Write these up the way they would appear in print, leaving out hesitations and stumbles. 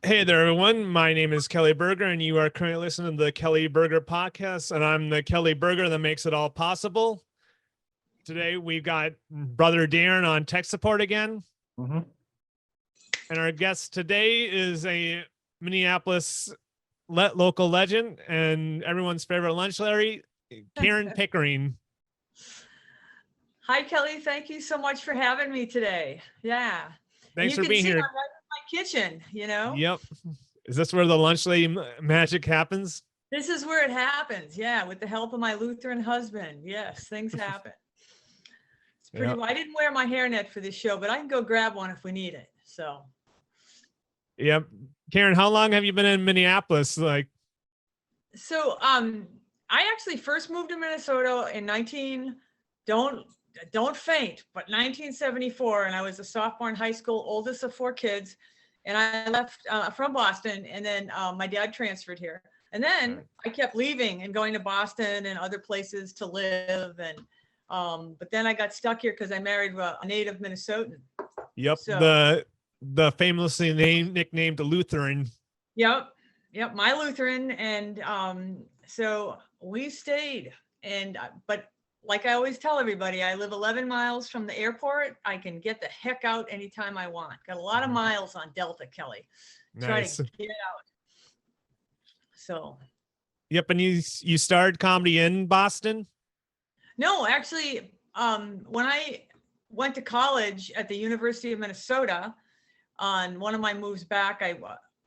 Hey there, everyone. My name is Kelly Berger, and you are currently listening to the Kelly Berger podcast. And I'm the Kelly Berger that makes it all possible. Today, we've got Brother Darren on tech support again. Mm-hmm. And our guest today is a Minneapolis local legend and everyone's favorite lunch Larry, Karen Pickering. Hi, Kelly. Thank you so much for having me today. Yeah. Thanks for being here. I'm right in my kitchen, Yep. Is this where the lunch lady magic happens? This is where it happens. Yeah. With the help of my Lutheran husband. Yes. Things happen. It's pretty, I didn't wear my hairnet for this show, but I can go grab one if we need it. So. Yep. Karen, how long have you been in Minneapolis? So, I actually first moved to Minnesota in don't faint, but 1974, and I was a sophomore in high school, oldest of 4 kids, and I left from Boston, and then my dad transferred here, and then I kept leaving and going to Boston and other places to live, and but then I got stuck here because I married a native Minnesotan. Yep, so, the famously nicknamed Lutheran. Yep, my Lutheran, and so we stayed, and but. Like I always tell everybody, I live 11 miles from the airport. I can get the heck out anytime I want. Got a lot of miles on Delta, Kelly. Nice. Try to get out. So. Yep, and you started comedy in Boston? No, actually, when I went to college at the University of Minnesota, on one of my moves back,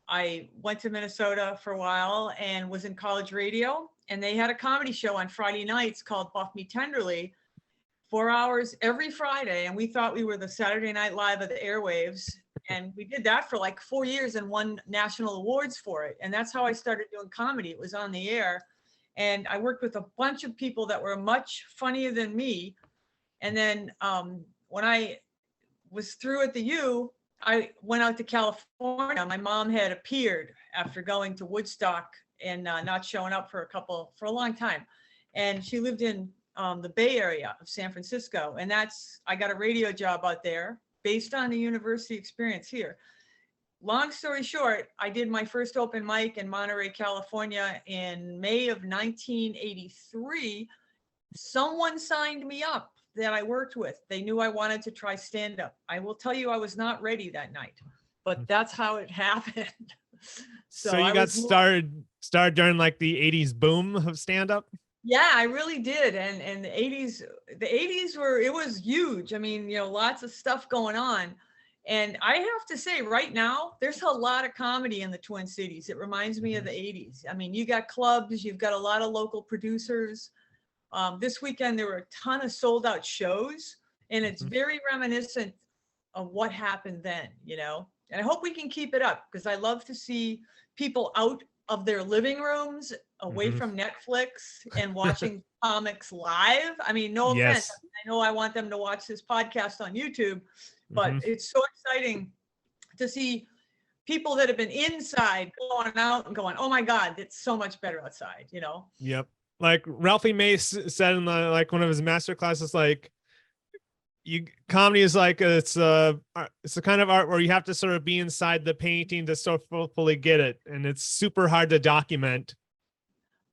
I went to Minnesota for a while and was in college radio. And they had a comedy show on Friday nights called Buff Me Tenderly, 4 hours every Friday. And we thought we were the Saturday Night Live of the airwaves. And we did that for like 4 years and won national awards for it. And that's how I started doing comedy. It was on the air. And I worked with a bunch of people that were much funnier than me. And then when I was through at the U, I went out to California. My mom had appeared after going to Woodstock and not showing up for a long time. And she lived in the Bay Area of San Francisco. And I got a radio job out there based on the university experience here. Long story short, I did my first open mic in Monterey, California in May of 1983. Someone signed me up that I worked with. They knew I wanted to try stand-up. I will tell you, I was not ready that night, but that's how it happened. So you got started during like the 80s boom of stand-up? Yeah, I really did. And the 80s it was huge. I mean, lots of stuff going on. And I have to say right now, there's a lot of comedy in the Twin Cities. It reminds me of the 80s. I mean, you got clubs, you've got a lot of local producers. This weekend, there were a ton of sold out shows, and it's very reminiscent of what happened then, And I hope we can keep it up because I love to see people out of their living rooms, away from Netflix and watching comics live. I mean, no offense. I know I want them to watch this podcast on YouTube, but it's so exciting to see people that have been inside going out and going, oh my God, it's so much better outside, Yep. Like Ralphie Mace said in one of his master classes, like, comedy is like it's a kind of art where you have to sort of be inside the painting to sort of fully get it, and it's super hard to document.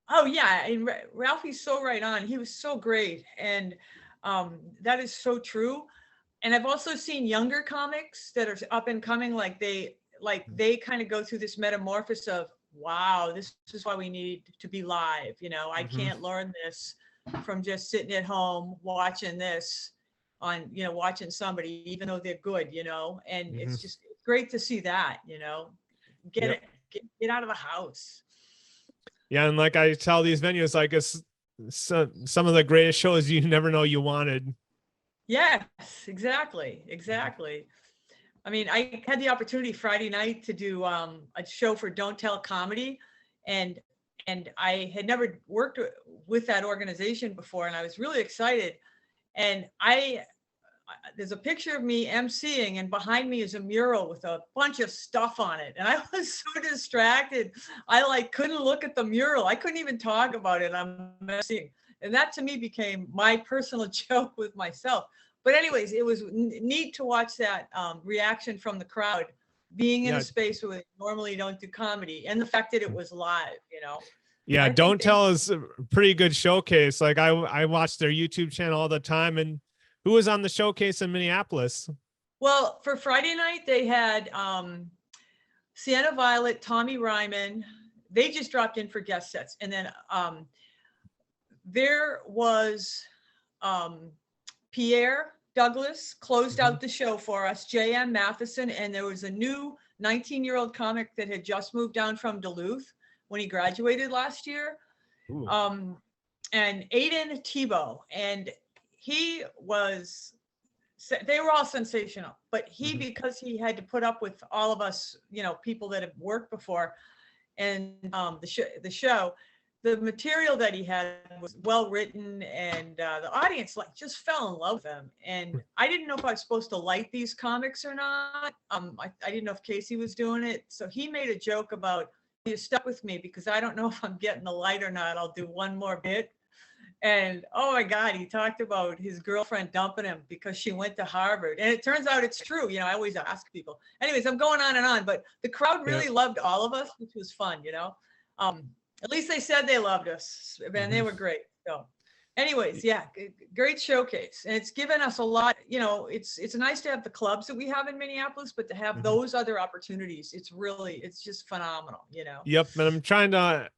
Oh yeah, and Ralphie's so right on. He was so great, and that is so true. And I've also seen younger comics that are up and coming, they kind of go through this metamorphosis of, wow, this is why we need to be live. I can't learn this from just sitting at home watching this on, watching somebody, even though they're good, and it's just great to see that, get out of the house. Yeah. And like I tell these venues, like it's some of the greatest shows you never know you wanted. Yes, exactly. I mean, I had the opportunity Friday night to do a show for Don't Tell Comedy, and I had never worked with that organization before, and I was really excited. And there's a picture of me emceeing, and behind me is a mural with a bunch of stuff on it. And I was so distracted. I couldn't look at the mural. I couldn't even talk about it. I'm emceeing. And that to me became my personal joke with myself. But anyways, it was neat to watch that reaction from the crowd being in a Yeah. space where they normally don't do comedy, and the fact that it was live, Yeah, I think Don't Tell is a pretty good showcase. Like I watch their YouTube channel all the time. And who was on the showcase in Minneapolis? well, for Friday night, they had Sienna Violet, Tommy Ryman. They just dropped in for guest sets. And then there was Pierre Douglas closed out the show for us, J.M. Matheson, and there was a new 19-year-old comic that had just moved down from Duluth when he graduated last year. And Aiden Tebow, and they were all sensational, but he, because he had to put up with all of us, people that have worked before, and the show, the material that he had was well written, and the audience just fell in love with him. And I didn't know if I was supposed to like these comics or not. I didn't know if Casey was doing it. So he made a joke about, "You stuck with me because I don't know if I'm getting the light or not. I'll do one more bit." And oh my God, he talked about his girlfriend dumping him because she went to Harvard. And it turns out it's true. I always ask people. Anyways, I'm going on and on, but the crowd really loved all of us, which was fun, At least they said they loved us, and they were great. So anyways, yeah, great showcase. And it's given us a lot, it's nice to have the clubs that we have in Minneapolis, but to have those other opportunities, it's just phenomenal, Yep. And I'm trying to,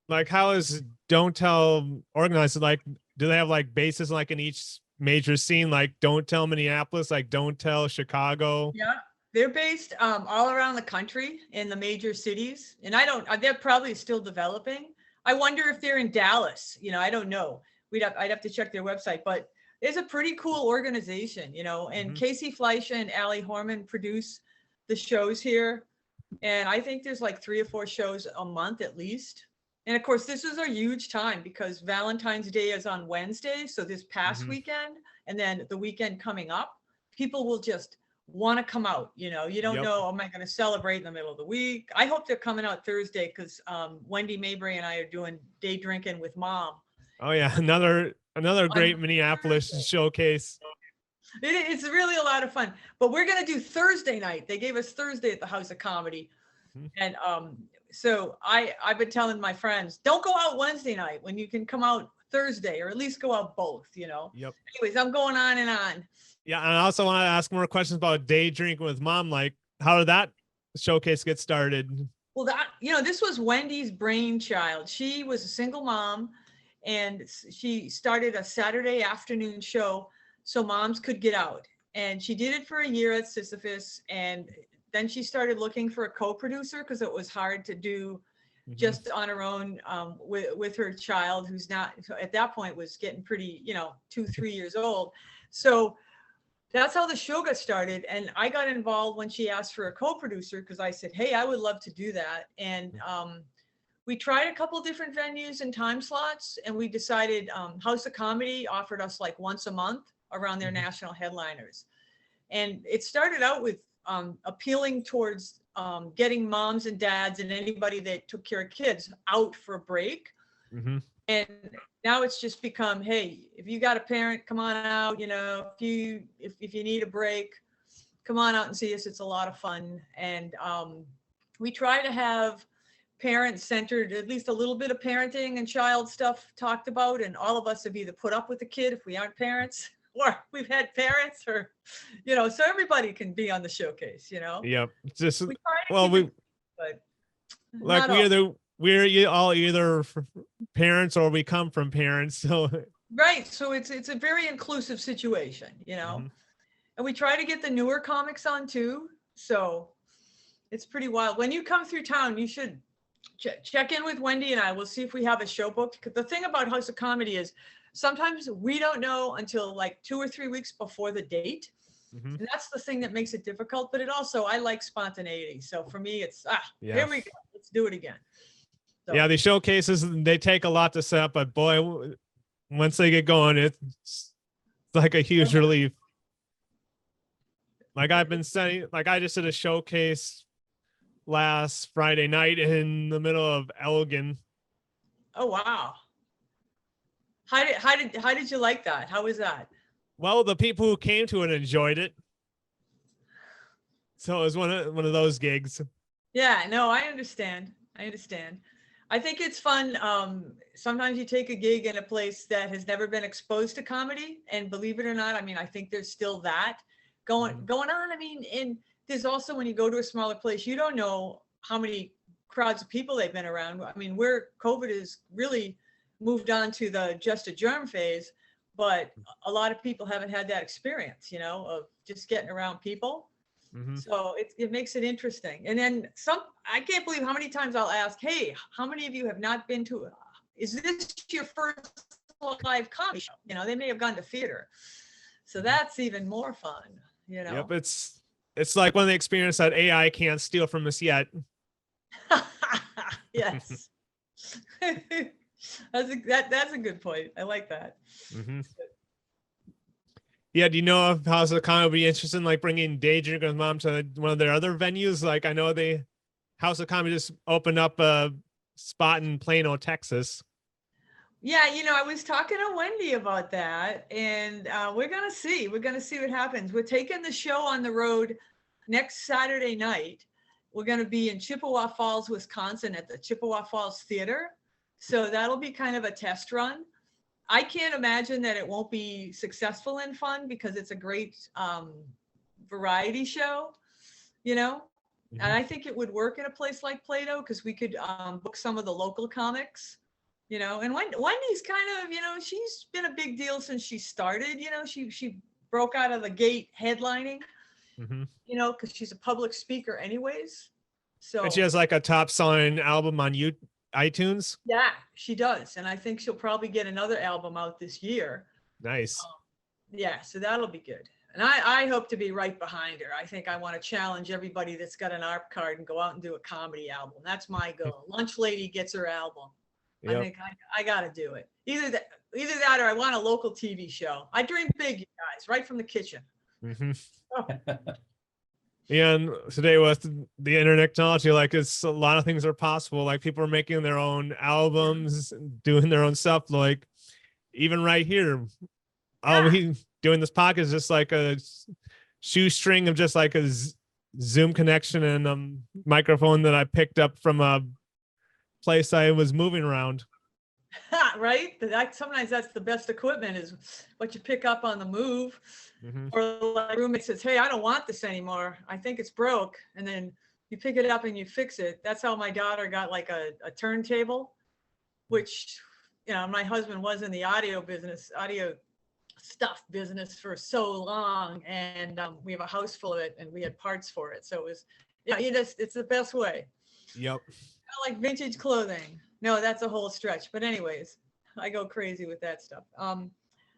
like, how is Don't Tell organized? Like, do they have like bases like in each major scene? Like Don't Tell Minneapolis, like Don't Tell Chicago. Yeah. They're based all around the country in the major cities. And they're probably still developing. I wonder if they're in Dallas, I don't know. I'd have to check their website, but it's a pretty cool organization, and Casey Fleischer and Allie Horman produce the shows here. And I think there's like 3 or 4 shows a month at least. And of course, this is a huge time because Valentine's Day is on Wednesday. So this past weekend, and then the weekend coming up, people will just want to come out. You don't know, am I going to celebrate in the middle of the week? I hope they're coming out Thursday because Wendy Mabry and I are doing day drinking with Mom. Oh yeah, another great Minneapolis showcase. It's really a lot of fun. But we're going to do Thursday night. They gave us Thursday at the House of Comedy. And so I've been telling my friends, don't go out Wednesday night when you can come out Thursday, or at least go out both, Yep. Anyways, I'm going on and on. Yeah, and I also want to ask more questions about day drinking with Mom. Like, how did that showcase get started? Well, this was Wendy's brainchild. She was a single mom, and she started a Saturday afternoon show so moms could get out. And she did it for a year at Sisyphus, and then she started looking for a co-producer because it was hard to do just on her own with her child, who's not, at that point, was getting pretty, 2-3 years old. So that's how the show got started. And I got involved when she asked for a co-producer because I said, hey, I would love to do that. And we tried a couple different venues and time slots, and we decided House of Comedy offered us like once a month around their national headliners. And it started out with appealing towards getting moms and dads and anybody that took care of kids out for a break. And now it's just become, hey, if you got a parent, come on out. If you need a break, come on out and see us. It's a lot of fun. And we try to have parent centered, at least a little bit of parenting and child stuff talked about. And all of us have either put up with the kid if we aren't parents, or we've had parents, or, so everybody can be on the showcase, Yep. Just, but like we're all either parents or we come from parents. So right. So it's a very inclusive situation, and we try to get the newer comics on too. So it's pretty wild. When you come through town, you should check in with Wendy and I. We'll see if we have a show booked. The thing about House of Comedy is sometimes we don't know until like 2 or 3 weeks before the date. And that's the thing that makes it difficult. But I like spontaneity. So for me, it's, here we go. Let's do it again. So. Yeah, the showcases, they take a lot to set up, but boy, once they get going, it's like a huge relief. Like I've been saying, like I just did a showcase last Friday night in the middle of Elgin. Oh wow! How did you like that? How was that? Well, the people who came to it enjoyed it. So it was one of those gigs. Yeah, no, I understand. I understand. I think it's fun. Sometimes you take a gig in a place that has never been exposed to comedy, and believe it or not, I mean, I think there's still that going on. I mean, and there's also when you go to a smaller place, you don't know how many crowds of people they've been around. I mean, where COVID is really moved on to the just a germ phase, but a lot of people haven't had that experience, you know, of just getting around people. Mm-hmm. So it makes it interesting. And then I can't believe how many times I'll ask, hey, how many of you have not been to, is this your first live comedy show? You know, they may have gone to theater. So that's even more fun, you know? Yep. It's like one of the experiences that AI can't steal from us yet. Yes. That's a good point. I like that. Mm-hmm. Yeah, do you know if House of Comedy would be interested in like bringing Daydrinker's mom to one of their other venues? Like I know House of Comedy just opened up a spot in Plano, Texas. Yeah, you know, I was talking to Wendy about that, and we're gonna see. We're gonna see what happens. We're taking the show on the road next Saturday night. We're gonna be in Chippewa Falls, Wisconsin, at the Chippewa Falls Theater. So that'll be kind of a test run. I can't imagine that it won't be successful and fun because it's a great variety show, you know. Mm-hmm. And I think it would work in a place like Plato because we could book some of the local comics. You know, and Wendy's kind of, you know, she's been a big deal since she started. You know, she broke out of the gate headlining, Mm-hmm. you know, because she's a public speaker anyways. So And she has like a top selling album on iTunes. yeah, she does. And I think she'll probably get another album out this year. Nice. Yeah, so that'll be good. And I hope to be right behind her. I think I want to challenge everybody that's got an ARP card and go out and do a comedy album. That's my goal. Lunch Lady gets her album. Yep. I think I got to do it. Either that or I want a local TV show. I dream big, you guys, right from the kitchen. Mm-hmm. Oh. And today with the internet technology, like it's a lot of things are possible. Like people are making their own albums, doing their own stuff. Like even right here, we doing this podcast is just like a shoestring of just like a Zoom connection and a microphone that I picked up from a place I was moving around. Right? Sometimes that's the best equipment is what you pick up on the move. Mm-hmm. Or like roommate says, hey, I don't want this anymore. I think it's broke. And then you pick it up and you fix it. That's how my daughter got like a turntable, which, you know, my husband was in the audio stuff business for so long. And we have a house full of it and we had parts for it. So it was, it's the best way. Yep. I like vintage clothing. No, that's a whole stretch. But anyways, I go crazy with that stuff.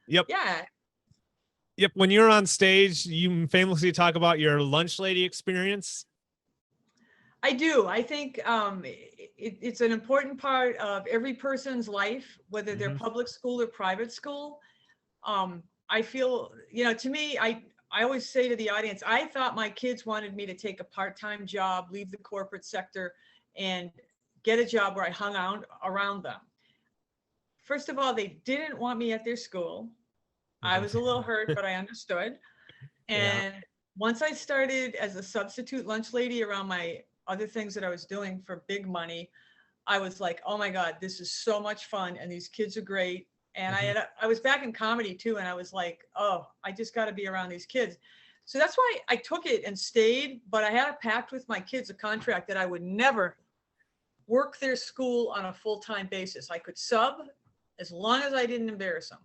Yep. Yeah. Yep. When you're on stage, you famously talk about your lunch lady experience. I do. I think it's an important part of every person's life, whether they're public school or private school. I feel, you know, to me, I always say to the audience, I thought my kids wanted me to take a part-time job, leave the corporate sector, and get a job where I hung out around them. First of all, they didn't want me at their school. I was a little hurt, but I understood. And once I started as a substitute lunch lady around my other things that I was doing for big money, I was like, oh my God, this is so much fun. And these kids are great. And I was back in comedy too. And I was like, oh, I just got to be around these kids. So that's why I took it and stayed. But I had a pact with my kids, a contract that I would never work their school on a full-time basis. I could sub as long as I didn't embarrass them.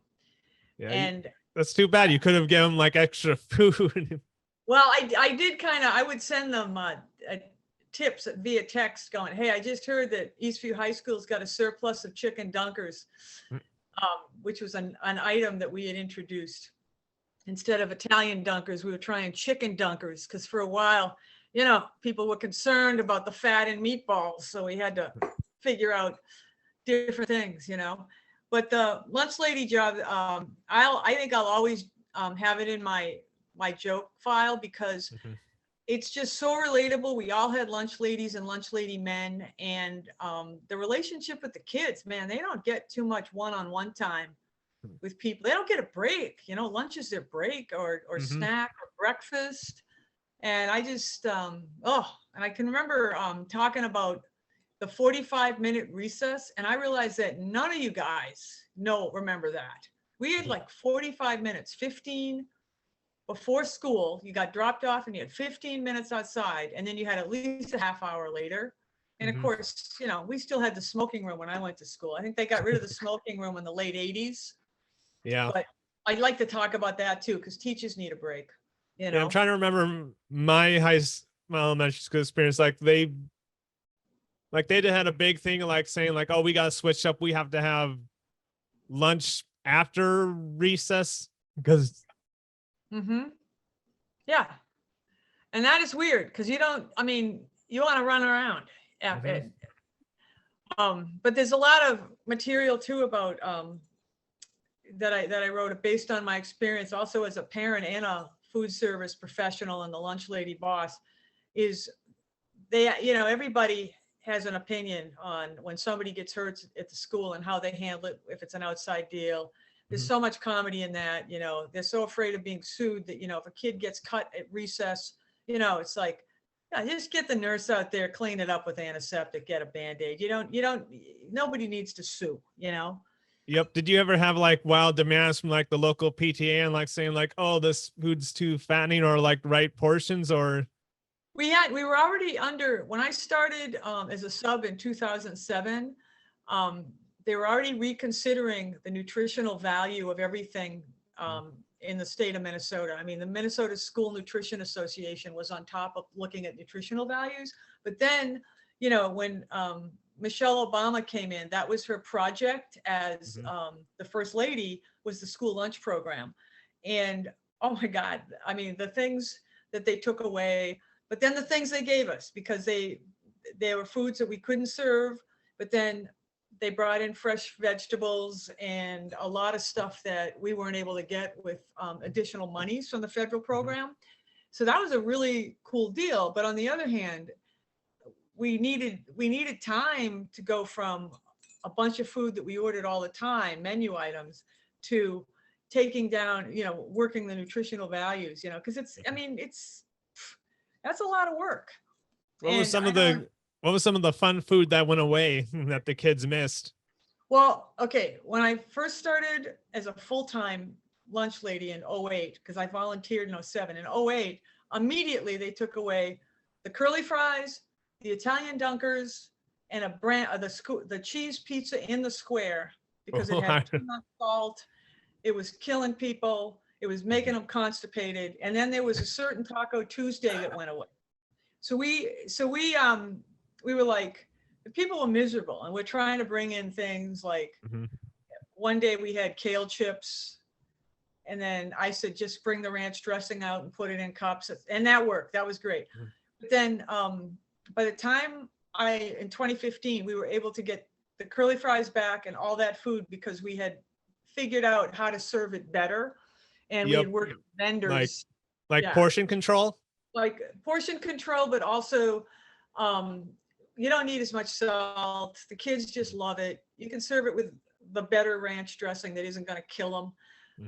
Yeah, and that's too bad. You could have given them like extra food. Well, I did I would send them tips via text going, hey, I just heard that Eastview High School's got a surplus of chicken dunkers, which was an item that we had introduced. Instead of Italian dunkers, we were trying chicken dunkers because for a while, you know, people were concerned about the fat in meatballs. So we had to figure out different things, you know. But the lunch lady job, I think I'll always have it in my joke file because it's just so relatable. We all had lunch ladies and lunch lady men, and the relationship with the kids, man, they don't get too much one-on-one time with people. They don't get a break, you know. Lunch is their break or snack or breakfast. And I just, and I can remember talking about the 45-minute recess. And I realized that none of you guys remember that. We had like 45 minutes, 15 before school. You got dropped off and you had 15 minutes outside. And then you had at least a half hour later. And of course, we still had the smoking room when I went to school. I think they got rid of the smoking room in the late 80s. Yeah. But I'd like to talk about that too, because teachers need a break. Yeah, I'm trying to remember my my elementary school experience. Like they had a big thing of like saying like, oh, we got to switch up. We have to have lunch after recess because. Yeah. And that is weird because you want to run around. But there's a lot of material too about that I wrote based on my experience also as a parent and a food service professional and the lunch lady boss. Is everybody has an opinion on when somebody gets hurt at the school and how they handle it if it's an outside deal. There's so much comedy in that. They're so afraid of being sued that if a kid gets cut at recess, it's like, just get the nurse out there, clean it up with antiseptic, get a Band-Aid. Nobody needs to sue, Yep. Did you ever have like wild demands from like the local PTA and like saying like, oh, this food's too fattening or like right portions? Or we were already under, when I started as a sub in 2007, they were already reconsidering the nutritional value of everything in the state of Minnesota. I mean, the Minnesota School Nutrition Association was on top of looking at nutritional values. But then, when Michelle Obama came in, that was her project as the first lady, was the school lunch program. And oh my God, I mean, the things that they took away, but then the things they gave us, because they were foods that we couldn't serve, but then they brought in fresh vegetables and a lot of stuff that we weren't able to get with additional monies from the federal program. So that was a really cool deal. But on the other hand, we needed time to go from a bunch of food that we ordered all the time, menu items, to taking down, working the nutritional values, because that's a lot of work. What was some of the fun food that went away that the kids missed? Well, okay, when I first started as a full-time lunch lady in 2008, because I volunteered in 2007, in 2008, immediately they took away the curly fries, the Italian dunkers, and the cheese pizza in the square, because it had too much salt. It was killing people. It was making them constipated. And then there was a certain Taco Tuesday that went away. So we were like, the people were miserable, and we're trying to bring in things like, one day we had kale chips, and then I said, just bring the ranch dressing out and put it in cups. And that worked. That was great. But then by the time in 2015, we were able to get the curly fries back and all that food, because we had figured out how to serve it better. And we had worked with vendors. Like portion control? Like portion control, but also you don't need as much salt. The kids just love it. You can serve it with the better ranch dressing that isn't going to kill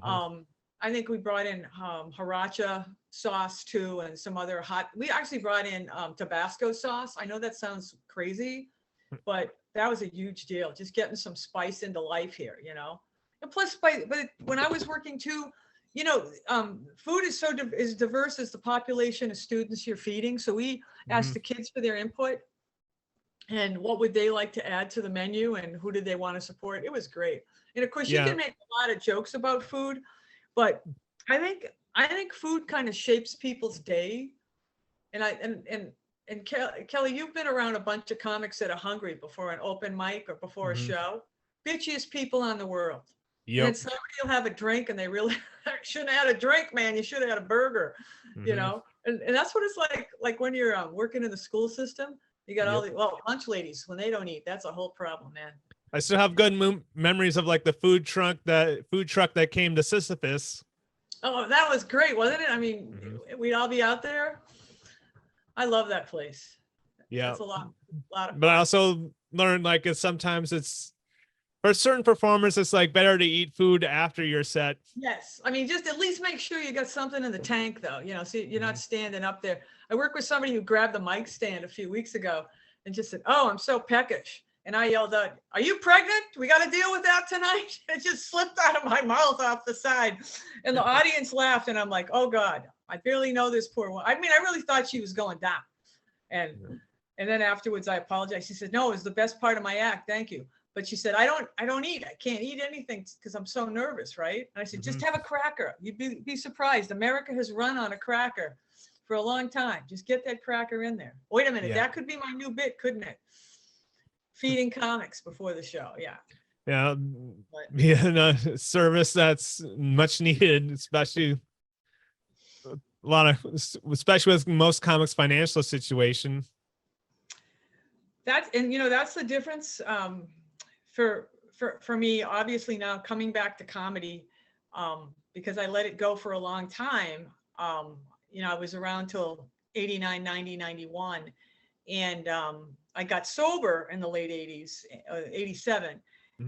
them. I think we brought in Sriracha sauce too, and some other we actually brought in Tabasco sauce. I know that sounds crazy, but that was a huge deal. Just getting some spice into life here, And plus, but when I was working too, food is is diverse as the population of students you're feeding. So we asked the kids for their input and what would they like to add to the menu and who did they want to support. It was great. And of course, you can make a lot of jokes about food, but I think food kind of shapes people's day. And Kelly, you've been around a bunch of comics that are hungry before an open mic or before a show. Bitchiest people on the world. Yep. And somebody will have a drink and they really shouldn't have had a drink, man. You should have had a burger, And that's what it's like when you're working in the school system. You got all the lunch ladies, when they don't eat, that's a whole problem, man. I still have good memories of like the food truck that came to Sisyphus. Oh, that was great, wasn't it? I mean, we'd all be out there. I love that place. Yeah, it's a lot of fun. But I also learned sometimes for certain performers, it's like better to eat food after your set. Yes. I mean, just at least make sure you got something in the tank though, so you're not standing up there. I worked with somebody who grabbed the mic stand a few weeks ago and just said, "Oh, I'm so peckish." And I yelled out, "Are you pregnant? We got to deal with that tonight." It just slipped out of my mouth off the side. And the audience laughed. And I'm like, oh God, I barely know this poor one. I mean, I really thought she was going down. And then afterwards, I apologized. She said, "No, it was the best part of my act. Thank you." But she said, I don't eat. I can't eat anything because I'm so nervous, right? And I said, just have a cracker. You'd be surprised. America has run on a cracker for a long time. Just get that cracker in there. Wait a minute. That could be my new bit, couldn't it? Feeding comics before the show. Yeah. Yeah. No, service that's much needed, especially especially with most comics' financial situation. That's the difference. For me, obviously now coming back to comedy, because I let it go for a long time. I was around till 89, 90, 91. And I got sober in the late 80s, 87,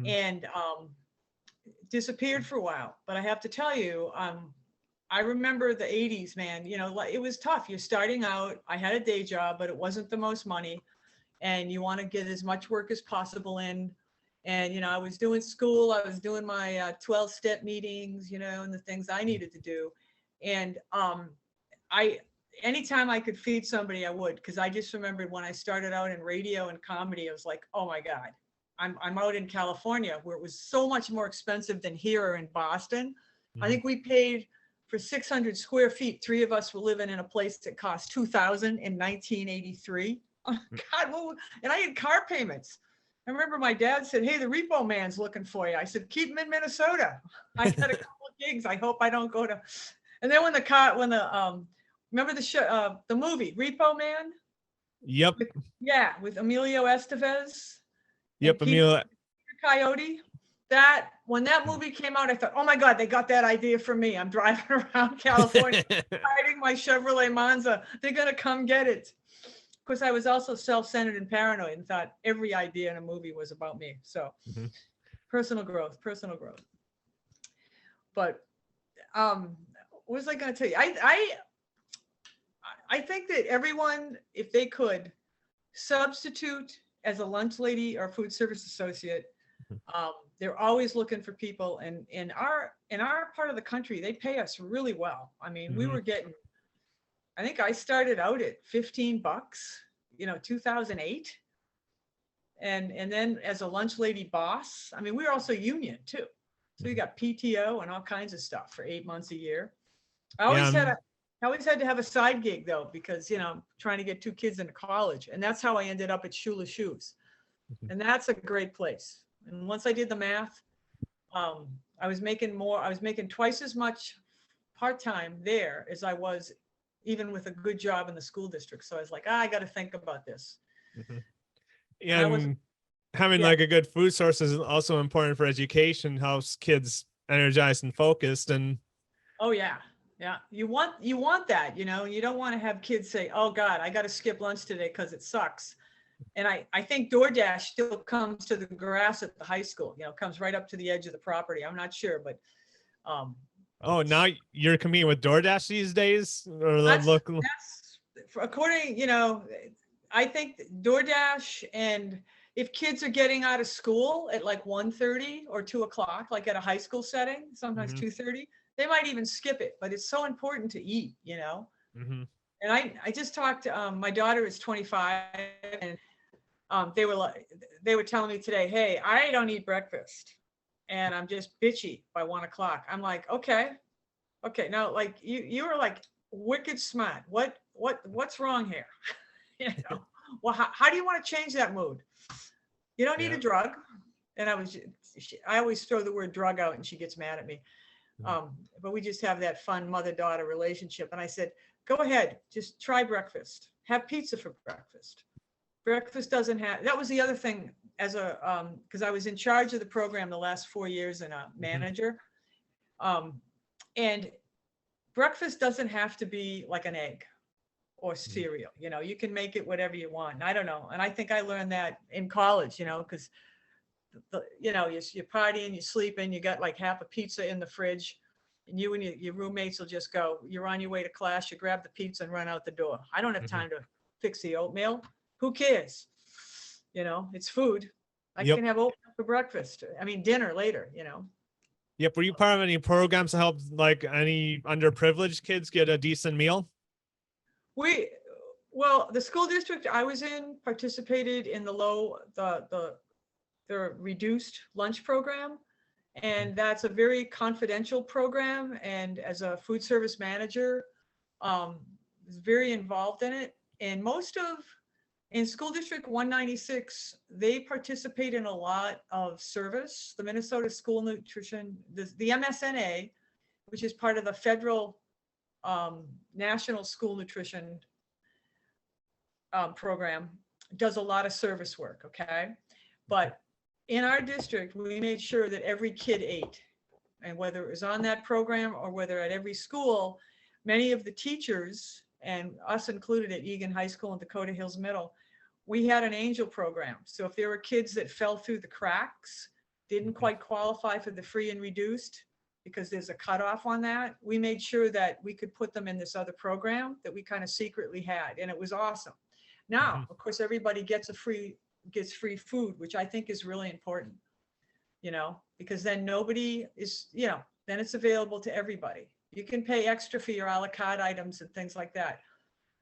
and disappeared for a while. But I have to tell you, I remember the 80s, man, it was tough. You're starting out. I had a day job, but it wasn't the most money. And you want to get as much work as possible in. And, I was doing school, I was doing my 12-step meetings, and the things I needed to do. And anytime I could feed somebody, I would, because I just remembered when I started out in radio and comedy, I was like, oh my God, I'm out in California where it was so much more expensive than here or in Boston. I think we paid for 600 square feet. 3 of us were living in a place that cost $2,000 in 1983. Oh God, and I had car payments. I remember my dad said, "Hey, the repo man's looking for you." I said, "Keep him in Minnesota. I got a couple of gigs. I hope I don't go to." And then remember the show, the movie Repo Man? Yep. With Emilio Estevez. Yep, Emilio Coyote. When that movie came out, I thought, oh my God, they got that idea for me. I'm driving around California, riding my Chevrolet Monza. They're gonna come get it. Of course, I was also self-centered and paranoid and thought every idea in a movie was about me. So personal growth. But what was I going to tell you? I think that everyone, if they could, substitute as a lunch lady or food service associate. They're always looking for people. And in our part of the country, they pay us really well. I mean, we were getting, I think I started out at $15, 2008. And then as a lunch lady boss, I mean, we were also union too. So you got PTO and all kinds of stuff for 8 months a year. I always had to have a side gig though, because, trying to get 2 kids into college. And that's how I ended up at Shula Shoes. And that's a great place. And once I did the math, I was making twice as much part-time there as I was even with a good job in the school district. So I was like, I got to think about this. Yeah, and having like a good food source is also important for education, helps kids energized and focused. And oh yeah, you want that, you don't want to have kids say, oh God, I got to skip lunch today because it sucks. And I think DoorDash still comes to the grass at the high school, comes right up to the edge of the property. I'm not sure, but oh, now you're competing with DoorDash these days? Or that's according, I think DoorDash, and if kids are getting out of school at like 1:30 or 2 o'clock, like at a high school setting, sometimes 2:30, they might even skip it, but it's so important to eat, And I just talked to, my daughter is 25, and they were telling me today, hey, I don't eat breakfast and I'm just bitchy by 1 o'clock. I'm like, okay. Now, like you were like wicked smart. What's wrong here? Well, how do you want to change that mood? You don't need a drug. And I always throw the word drug out and she gets mad at me. But we just have that fun mother-daughter relationship. And I said, go ahead, just try breakfast. Have pizza for breakfast. Breakfast doesn't have, that was the other thing because I was in charge of the program the last 4 years and a manager. And breakfast doesn't have to be like an egg or cereal. You can make it whatever you want. And I don't know. And I think I learned that in college, because you're partying, you're sleeping, you got like half a pizza in the fridge, and you and your roommates will just go, you're on your way to class, you grab the pizza and run out the door. I don't have time to fix the oatmeal. Who cares? It's food. I Yep. can have oatmeal for breakfast. I mean, dinner later, Yep. Were you part of any programs to help like any underprivileged kids get a decent meal? Well, the school district I was in participated in the reduced lunch program. And that's a very confidential program. And as a food service manager, was very involved in it. And in school district 196, they participate in a lot of service. The Minnesota School Nutrition, the MSNA, which is part of the federal National School Nutrition program, does a lot of service work. Okay. But in our district, we made sure that every kid ate. And whether it was on that program or whether at every school, many of the teachers, and us included at Egan High School and Dakota Hills Middle, we had an angel program. So if there were kids that fell through the cracks, didn't quite qualify for the free and reduced, because there's a cutoff on that, we made sure that we could put them in this other program that we kind of secretly had. And it was awesome. Now, of course, everybody gets free food, which I think is really important, because then nobody is, then it's available to everybody. You can pay extra for your a la carte items and things like that.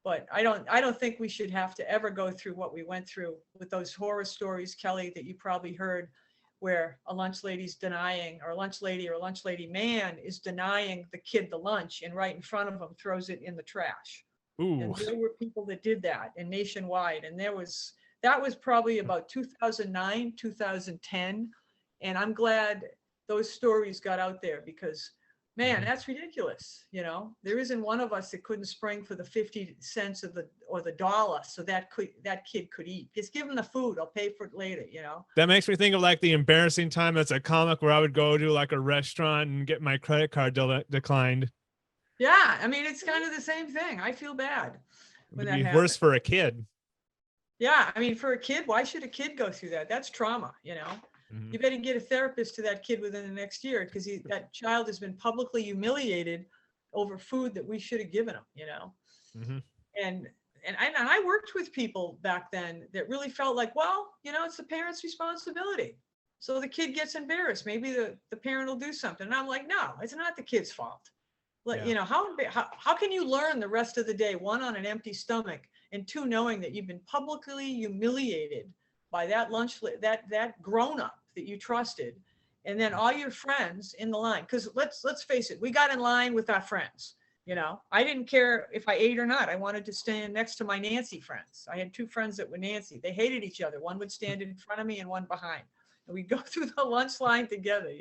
But I don't think we should have to ever go through what we went through with those horror stories, Kelly, that you probably heard, where a lunch lady's denying, or a lunch lady or a lunch lady man is denying the kid the lunch, and right in front of them throws it in the trash. Ooh. And there were people that did that, and nationwide. And that was probably about 2009, 2010. And I'm glad those stories got out there, because man, that's ridiculous. There isn't one of us that couldn't spring for the 50 cents or the dollar so that kid could eat. Just give him the food. I'll pay for it later, That makes me think of like the embarrassing time as a comic where I would go to like a restaurant and get my credit card declined. Yeah. I mean, it's kind of the same thing. I feel bad when It'd that be happens. worse for a kid. Yeah. I mean, for a kid, why should a kid go through that? That's trauma, You better get a therapist to that kid within the next year, because that child has been publicly humiliated over food that we should have given him, And I worked with people back then that really felt like, well, it's the parent's responsibility. So the kid gets embarrassed. Maybe the parent will do something. And I'm like, no, it's not the kid's fault. How can you learn the rest of the day, one, on an empty stomach, and two, knowing that you've been publicly humiliated by that that grown-up that you trusted, and then all your friends in the line? Because let's face it, we got in line with our friends. I didn't care if I ate or not. I wanted to stand next to my Nancy friends. I had two friends that were Nancy. They hated each other. One would stand in front of me and one behind, and we'd go through the lunch line together.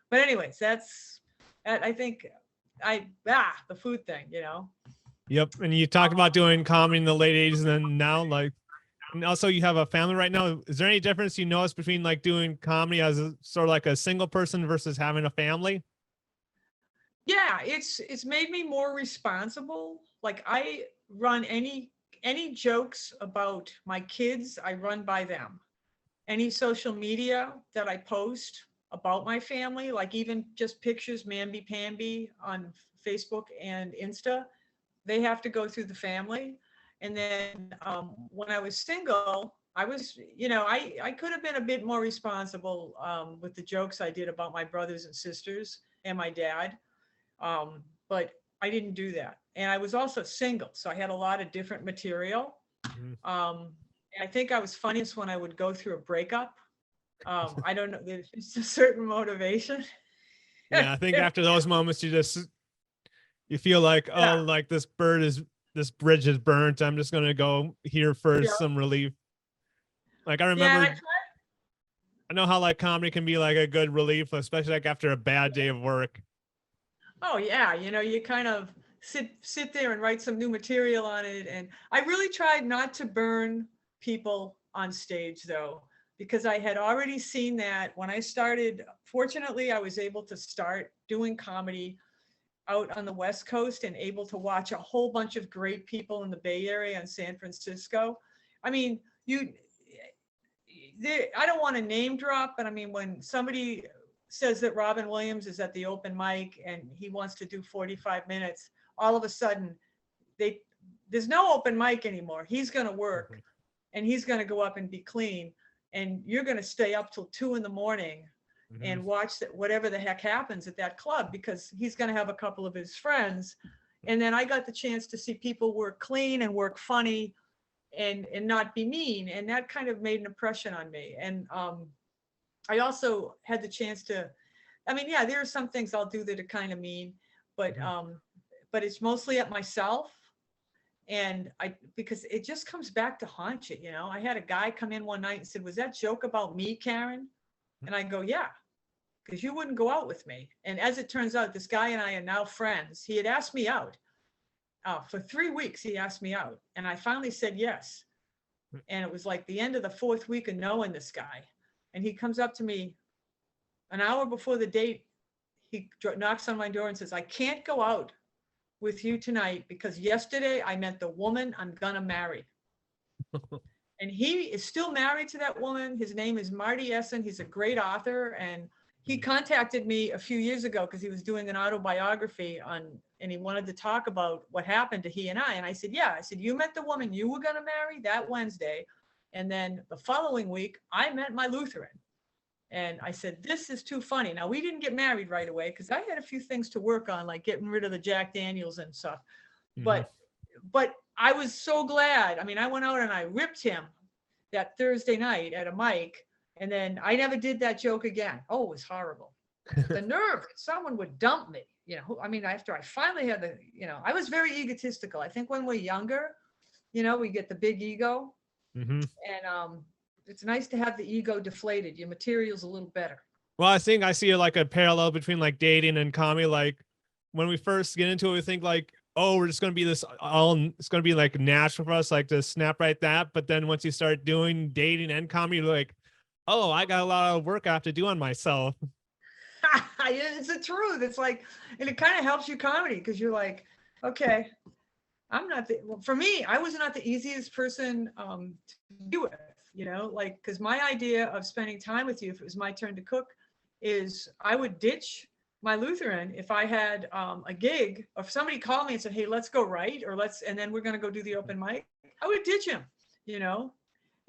But anyways, I think the food thing. Yep. And you talked about doing comedy in the late 80s, and then now, like, and also you have a family right now. Is there any difference you notice between like doing comedy as sort of like a single person versus having a family? Yeah, it's made me more responsible. Like, I run any jokes about my kids, I run by them. Any social media that I post about my family, like even just pictures, mamby-pamby on Facebook and Insta, they have to go through the family. And then when I was single, I was, I could have been a bit more responsible with the jokes I did about my brothers and sisters and my dad. But I didn't do that. And I was also single, so I had a lot of different material. I think I was funniest when I would go through a breakup. I don't know, there's just a certain motivation. Yeah, I think after those moments, you feel like, oh, like this bridge is burnt. I'm just gonna go here for some relief. Like, I remember, I know how like comedy can be like a good relief, especially like after a bad day of work. Oh yeah, you kind of sit there and write some new material on it. And I really tried not to burn people on stage, though, because I had already seen that when I started. Fortunately, I was able to start doing comedy out on the West Coast and able to watch a whole bunch of great people in the Bay Area and San Francisco. I mean, I don't want to name drop, but I mean, when somebody says that Robin Williams is at the open mic and he wants to do 45 minutes, all of a sudden there's no open mic anymore. He's going to work and he's going to go up and be clean. And you're going to stay up till 2 a.m. and watch whatever the heck happens at that club, because he's going to have a couple of his friends. And then I got the chance to see people work clean and work funny and not be mean. And that kind of made an impression on me. And I also had the chance to, I mean, yeah, there are some things I'll do that are kind of mean, but it's mostly at myself. And because it just comes back to haunt you, you know. I had a guy come in one night and said, "Was that joke about me, Karen?" And I go, "Yeah, because you wouldn't go out with me." And as it turns out, this guy and I are now friends. He had asked me out for 3 weeks. He asked me out, and I finally said yes. And it was like the end of the 4th week of knowing this guy. And he comes up to me an hour before the date. He knocks on my door and says, "I can't go out with you tonight because yesterday I met the woman I'm gonna marry." And he is still married to that woman. His name is Marty Essen. He's a great author. And he contacted me a few years ago because he was doing an autobiography and he wanted to talk about what happened to he and I. And I said, yeah. I said, "You met the woman you were gonna marry that Wednesday. And then the following week, I met my Lutheran." And I said, "This is too funny." Now, we didn't get married right away because I had a few things to work on, like getting rid of the Jack Daniels and stuff. But I was so glad. I mean, I went out and I ripped him that Thursday night at a mic. And then I never did that joke again. Oh, it was horrible. The nerve that someone would dump me. You know, I mean, after I finally had I was very egotistical. I think when we're younger, we get the big ego. And it's nice to have the ego deflated. Your material's a little better. Well, I think I see like a parallel between like dating and comedy. Like when we first get into it, we think like, oh, we're just going to be it's going to be like natural for us, like to snap right that. But then once you start doing dating and comedy, you're like, oh, I got a lot of work I have to do on myself. It's the truth. It's like, and it kind of helps you comedy because you're like, okay, for me, I was not the easiest person to be with. Like, because my idea of spending time with you, if it was my turn to cook, is I would ditch my Lutheran if I had a gig, or if somebody called me and said, "Hey, let's go write," and then we're going to go do the open mic. I would ditch him,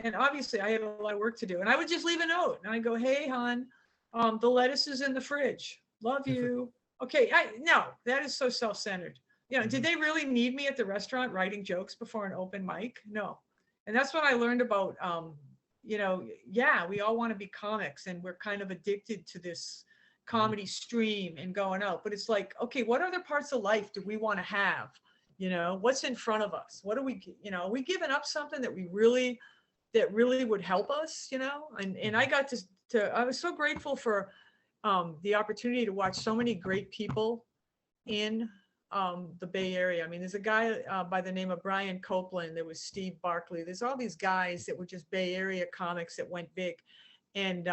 and obviously I had a lot of work to do, and I would just leave a note and I go, "Hey, hon, the lettuce is in the fridge. Love you." Okay. No, that is so self-centered. Did they really need me at the restaurant writing jokes before an open mic? No. And that's what I learned about, we all want to be comics and we're kind of addicted to this comedy stream and going out. But it's like, okay, what other parts of life do we want to have? What's in front of us? What are we giving up something that really would help us, And I got I was so grateful for the opportunity to watch so many great people in the Bay Area. I mean, there's a guy by the name of Brian Copeland. There was Steve Barkley. There's all these guys that were just Bay Area comics that went big. And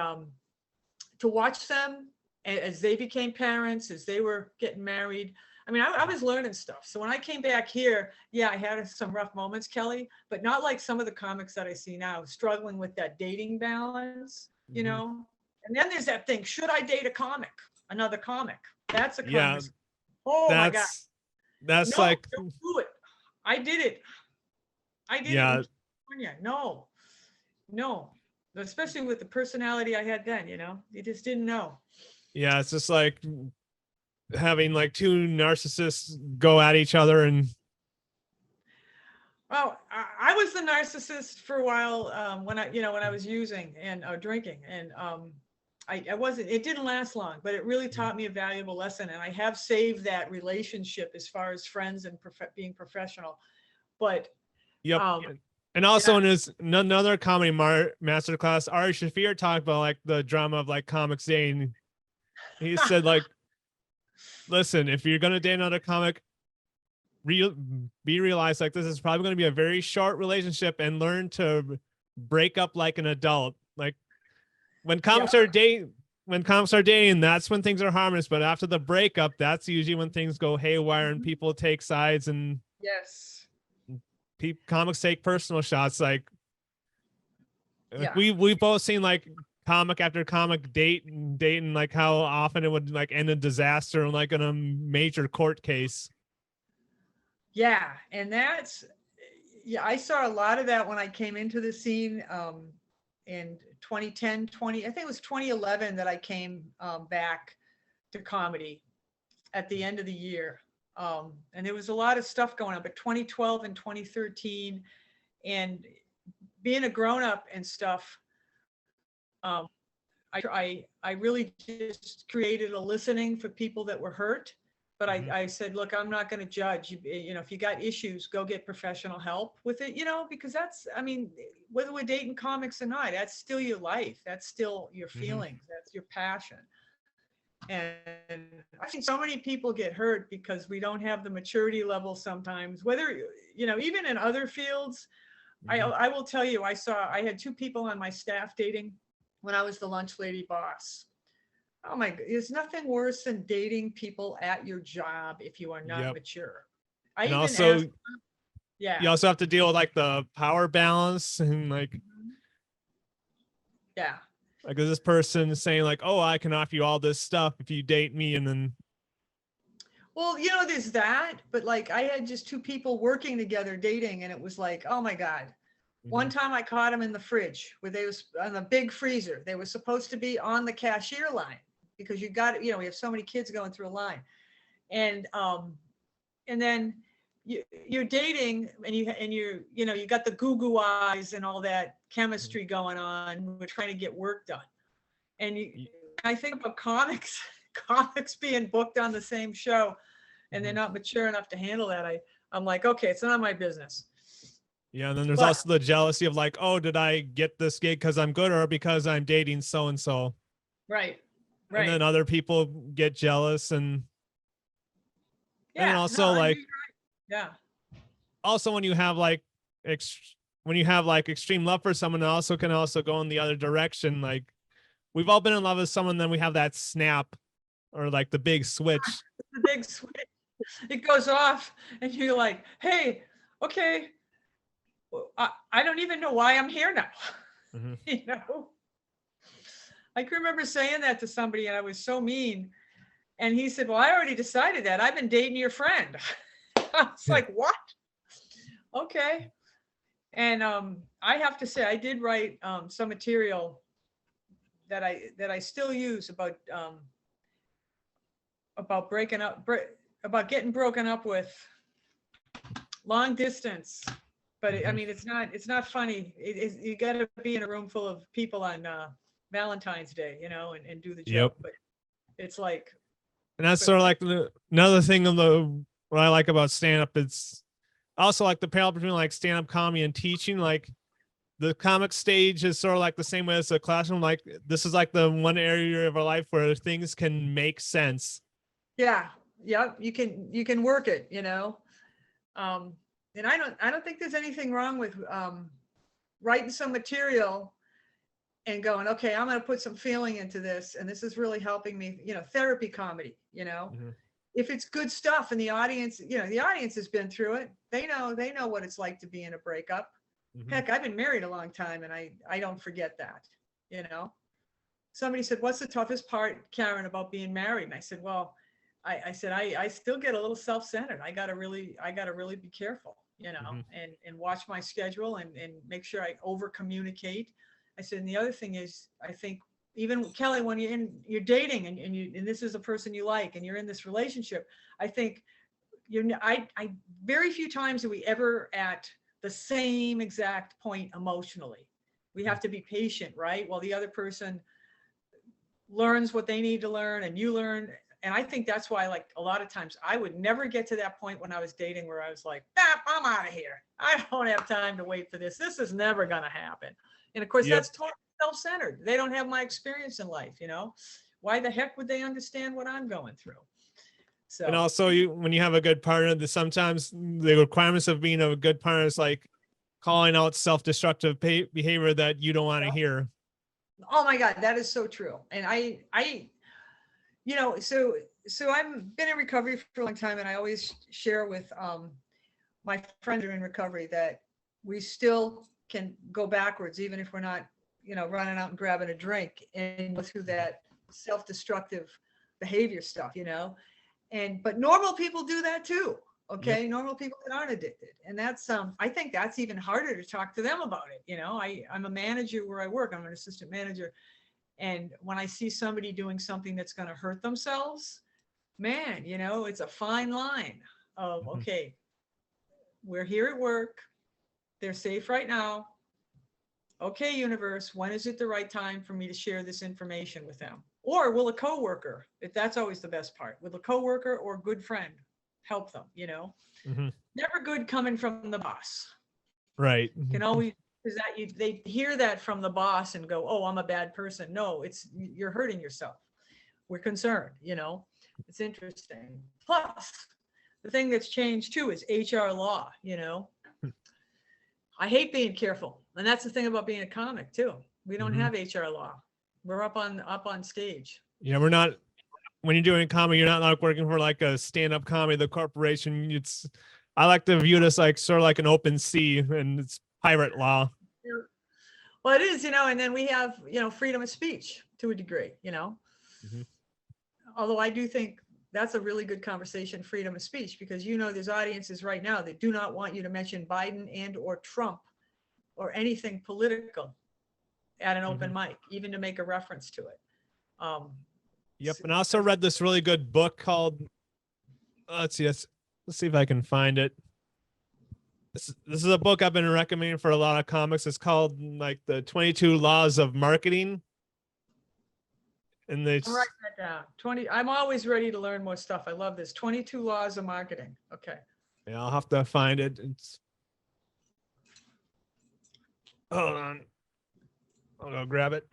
to watch them as they became parents, as they were getting married, I mean, I was learning stuff. So when I came back here, yeah, I had some rough moments, Kelly, but not like some of the comics that I see now, struggling with that dating balance, And then there's that thing, should I date another comic? That's a conversation. Oh my God. That's no, like, don't do it. I did it. Yeah. No, especially with the personality I had then, you just didn't know. Yeah. It's just like having like two narcissists go at each other. And well, I was the narcissist for a while when I was using and drinking, and I wasn't, it didn't last long, but it really taught me a valuable lesson. And I have saved that relationship as far as friends and being professional. But yep. And also in his another comedy masterclass, Ari Shafir talked about like the drama of like comics dating. He said like, listen, if you're going to date another comic, realize like this is probably going to be a very short relationship, and learn to break up like an adult. Like when comics are dating, that's when things are harmless. But after the breakup, that's usually when things go haywire and people take sides, and yes, comics take personal shots. Like Like we've both seen like comic after comic date and like how often it would like end in disaster and like in a major court case. Yeah, and I saw a lot of that when I came into the scene in 2010, I think it was 2011 that I came back to comedy at the end of the year. And there was a lot of stuff going on, but 2012 and 2013, and being a grown-up and stuff, I really just created a listening for people that were hurt. But I said, look, I'm not going to judge. You know, if you got issues, go get professional help with it, you know, because that's, I mean, whether we're dating comics or not, that's still your life. That's still your feelings. That's your passion. And I've seen so many people get hurt because we don't have the maturity level sometimes, whether, you know, even in other fields. I will tell you, I had 2 people on my staff dating when I was the lunch lady boss. Oh my God, there's nothing worse than dating people at your job if you are not mature. You also have to deal with like the power balance and like, like is this person saying like, oh, I can offer you all this stuff if you date me, and then. Well, you know, there's that, but like I had just 2 people working together dating, and it was like, oh my God. One time I caught them in the fridge where they was on the big freezer. They were supposed to be on the cashier line because you got, you know, we have so many kids going through a line. And then you're dating and you know, you got the goo eyes and all that chemistry going on. We're trying to get work done. And I think about comics being booked on the same show and they're not mature enough to handle that. I'm like, okay, it's none of my business. Yeah, and then there's also the jealousy of like, oh, did I get this gig because I'm good or because I'm dating so and so? Right. And then other people get jealous, and also also when you have like extreme love for someone, it also can also go in the other direction. Like we've all been in love with someone, then we have that snap or like the big switch. The big switch. It goes off, and you're like, hey, okay. I don't even know why I'm here now. You know, I can remember saying that to somebody and I was so mean. And he said, well, I already decided that. I've been dating your friend. I was like, what? Okay. And I have to say, I did write some material that I still use about breaking up, about getting broken up with, long distance. But I mean, it's not funny. You got to be in a room full of people on Valentine's Day, you know, and do the joke. But it's like, and that's sort of like another thing of what I like about stand-up. It's also like the parallel between like stand-up comedy and teaching. Like the comic stage is sort of like the same way as a classroom. Like this is like the one area of our life where things can make sense. Yeah. You can work it, you know. And I don't think there's anything wrong with writing some material and going, okay, I'm going to put some feeling into this, and this is really helping me, you know, therapy comedy, you know. If it's good stuff and the audience, you know, the audience has been through it. They know what it's like to be in a breakup. Heck, I've been married a long time and I don't forget that, you know. Somebody said, what's the toughest part, Karen, about being married? And I said, well, I said, I still get a little self-centered. I gotta really be careful, you know, and watch my schedule and make sure I over communicate. I said, and the other thing is, I think even Kelly, when you're dating and this is a person you like and you're in this relationship, I think I very few times are we ever at the same exact point emotionally. We have to be patient, right? While the other person learns what they need to learn and you learn. And I think that's why, like, a lot of times I would never get to that point when I was dating where I was like, I'm out of here. I don't have time to wait for this. This is never going to happen. And of course, that's totally self-centered. They don't have my experience in life, you know. Why the heck would they understand what I'm going through? So, and also when you have a good partner, sometimes the requirements of being a good partner is like calling out self-destructive behavior that you don't want to hear. Oh my God, that is so true. And I you know, so I've been in recovery for a long time, and I always share with my friends who are in recovery that we still can go backwards, even if we're not running out and grabbing a drink and go through that self-destructive behavior stuff, but normal people do that too. Okay. Yep. Normal people that aren't addicted. And that's, I think that's even harder to talk to them about it. I'm a manager where I work. I'm an assistant manager. And when I see somebody doing something that's going to hurt themselves, man, it's a fine line of, okay, we're here at work. They're safe right now. Okay, universe, when is it the right time for me to share this information with them? Or will a coworker, if that's always the best part, will a coworker or good friend help them, Never good coming from the boss. Right. Can always, because they hear that from the boss and go, oh, I'm a bad person. No, you're hurting yourself. We're concerned, it's interesting. Plus, the thing that's changed too is HR law, I hate being careful. And that's the thing about being a comic too. We don't have HR law. We're up on stage. Yeah, we're not, when you're doing comedy, you're not like working for like a stand-up comedy, the corporation. I like to view it as like sort of like an open sea, and it's pirate law. Well, it is, and then we have, freedom of speech to a degree, Although I do think that's a really good conversation, freedom of speech, because there's audiences right now that do not want you to mention Biden and or Trump or anything political at an open mic, even to make a reference to it. Yep. And I also read this really good book called, let's see if I can find it. This is a book I've been recommending for a lot of comics. It's called like the 22 Laws of Marketing. And I'll write that down. I'm always ready to learn more stuff. I love this. 22 Laws of Marketing. Okay. Yeah, I'll have to find it. Hold on. I'll go grab it.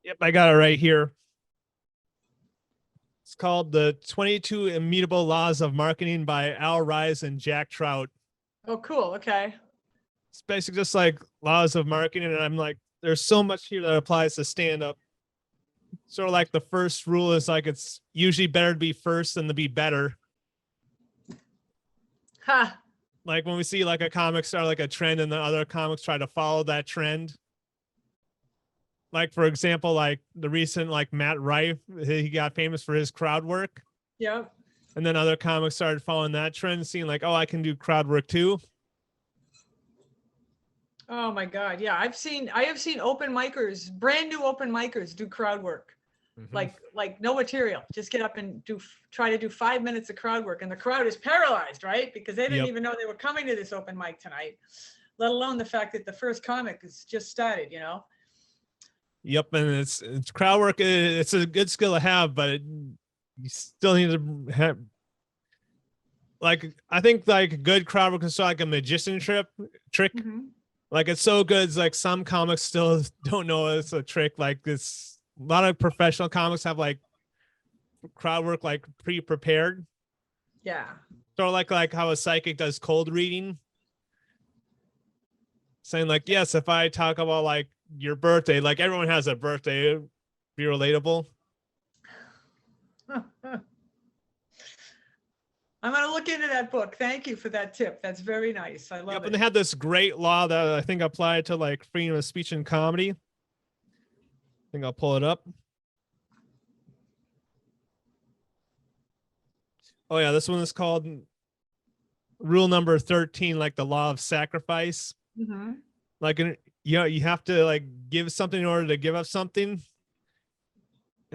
Yep, I got it right here. It's called The 22 Immutable Laws of Marketing by Al Ries and Jack Trout. Oh, cool. Okay. It's basically just like laws of marketing. And I'm like, there's so much here that applies to stand-up. Sort of like the first rule is like, it's usually better to be first than to be better. Ha. Like when we see like a comic start like a trend and the other comics try to follow that trend. Like, for example, like the recent, like Matt Rife, he got famous for his crowd work. Yeah. And then other comics started following that trend, seeing like, oh, I can do crowd work too. Oh my God. Yeah. I have seen open micers, brand new open micers do crowd work. Like no material, just get up and try to do 5 minutes of crowd work. And the crowd is paralyzed, right? Because they didn't even know they were coming to this open mic tonight, let alone the fact that the first comic is just started, Yep, and it's crowd work. It's a good skill to have, but you still need to have. Like, I think like a good crowd work is sort of like a magician trick. Like it's so good. It's like some comics still don't know it's a trick. Like this, a lot of professional comics have like crowd work like pre-prepared. Yeah. Sort of like how a psychic does cold reading. Saying like, yes, if I talk about like your birthday, like everyone has a birthday, it'd be relatable. I'm going to look into that book. Thank you for that tip. That's very nice. I love it. And they had this great law that I think applied to like freedom of speech and comedy. I think I'll pull it up. Oh yeah, this one is called rule number 13, like the law of sacrifice. Like, you have to like give something in order to give up something. And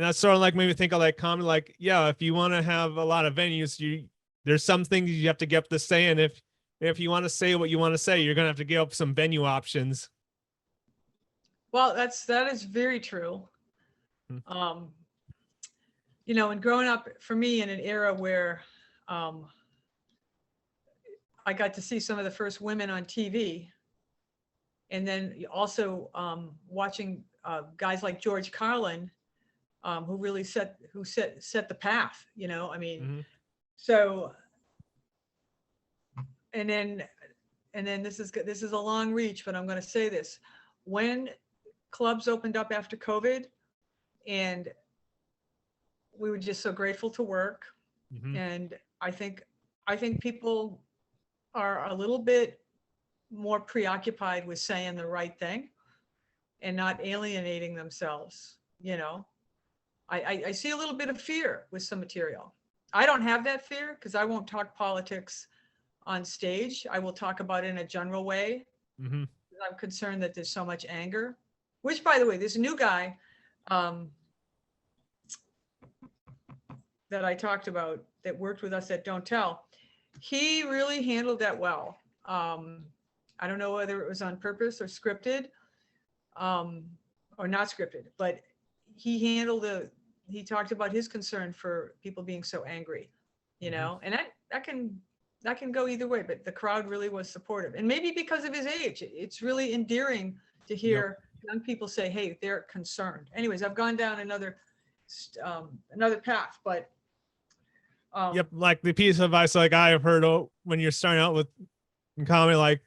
that's sort of like maybe think of like comedy, like, yeah, if you want to have a lot of venues, there's some things you have to give up to say. And if you want to say what you want to say, you're going to have to give up some venue options. Well, that is very true. And growing up for me in an era where I got to see some of the first women on TV, and then also watching guys like George Carlin, who really set the path. So, and then this is a long reach, but I'm going to say this. When clubs opened up after COVID, and we were just so grateful to work. And I think people are a little bit more preoccupied with saying the right thing and not alienating themselves. I see a little bit of fear with some material. I don't have that fear because I won't talk politics on stage. I will talk about it in a general way. I'm concerned that there's so much anger, which, by the way, this new guy that I talked about that worked with us at Don't Tell, he really handled that well. I don't know whether it was on purpose or scripted, or not scripted, but he talked about his concern for people being so angry, and that can go either way, but the crowd really was supportive. And maybe because of his age, it's really endearing to hear young people say, hey, they're concerned. Anyways, I've gone down another path, but like the piece of advice like I have heard when you're starting out with comedy, like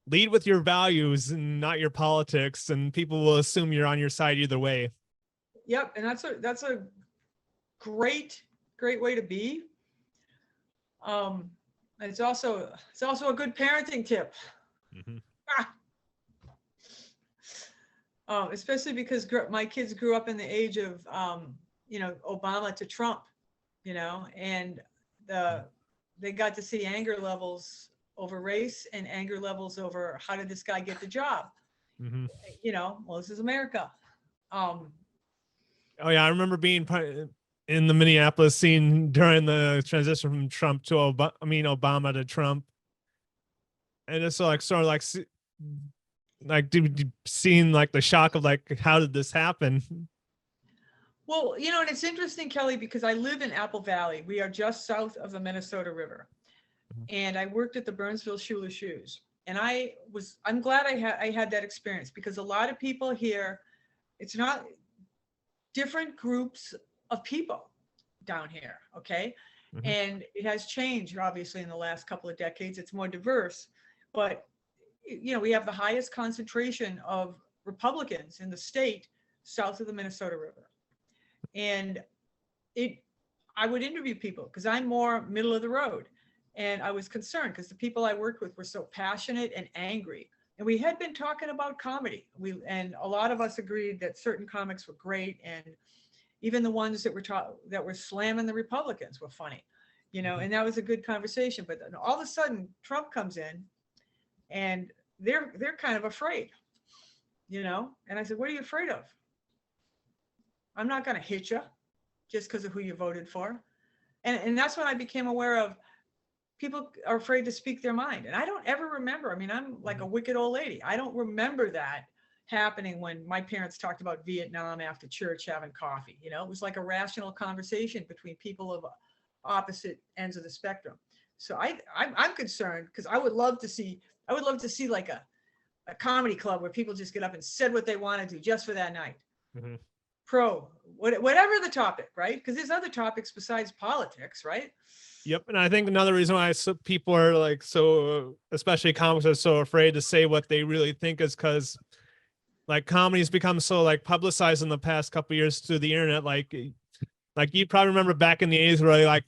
lead with your values and not your politics, and people will assume you're on your side either way. Yep, and that's a great way to be. It's also a good parenting tip. Especially because my kids grew up in the age of Obama to Trump, and they got to see anger levels over race and anger levels over how did this guy get the job. Well, this is America. Oh yeah, I remember being in the Minneapolis scene during the transition from Trump to Obama to Trump, and it's like sort of like seeing like the shock of like, how did this happen? Well, and it's interesting, Kelly, because I live in Apple Valley. We are just south of the Minnesota River, and I worked at the Burnsville Schuler Shoes, and I'm glad I had that experience, because a lot of people here, it's not different groups of people down here, okay? And it has changed, obviously, in the last couple of decades. It's more diverse, but we have the highest concentration of Republicans in the state south of the Minnesota River. And I would interview people because I'm more middle of the road. And I was concerned because the people I worked with were so passionate and angry. And we had been talking about comedy. And a lot of us agreed that certain comics were great. And even the ones that were slamming the Republicans were funny, and that was a good conversation. But then all of a sudden Trump comes in and they're kind of afraid, and I said, what are you afraid of? I'm not going to hit you just because of who you voted for. And that's when I became aware of people are afraid to speak their mind. And I don't ever remember. I mean, I'm like a wicked old lady. I don't remember that happening when my parents talked about Vietnam after church having coffee. It was like a rational conversation between people of opposite ends of the spectrum. So I'm concerned because I would love to see like a comedy club where people just get up and said what they want to do just for that night. Whatever the topic, right? Because there's other topics besides politics, right? Yep. And I think another reason why people are like, so especially comics are so afraid to say what they really think is because like comedy's become so like publicized in the past couple of years through the internet. Like you probably remember back in the 80s where like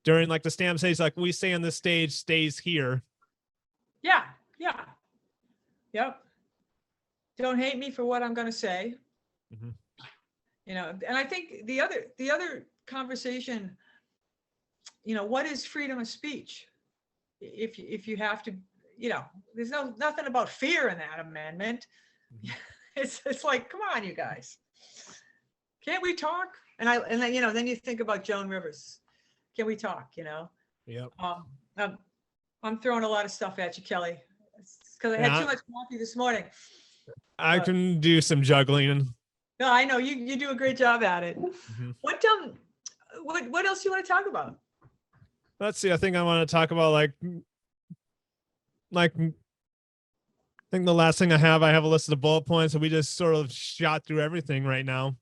during like the stand-up stage, like we say on this stage stays here. Yeah. Yep. Don't hate me for what I'm going to say. And I think the other conversation, what is freedom of speech? If you have to, there's nothing about fear in that amendment. It's like, come on, you guys, can't we talk? And then you think about Joan Rivers. Can we talk? Yep. I'm throwing a lot of stuff at you, Kelly. It's because I had too much coffee this morning. I can do some juggling. No, I know you do a great job at it. What else do you want to talk about? Let's see. I think I want to talk about like I think the last thing I have a list of bullet points, and we just sort of shot through everything right now.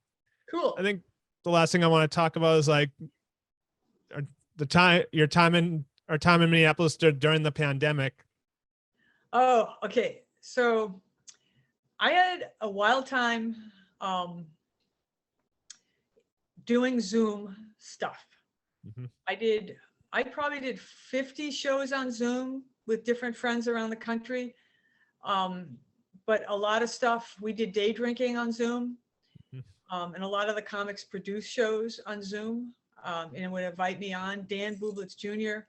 Cool. I think the last thing I want to talk about is like your time in Minneapolis during the pandemic. Oh, okay. So I had a wild time doing Zoom stuff. Mm-hmm. I probably did 50 shows on Zoom with different friends around the country. But a lot of stuff, we did day drinking on Zoom. And a lot of the comics produce shows on Zoom, and would invite me on. Dan Bublitz Jr.,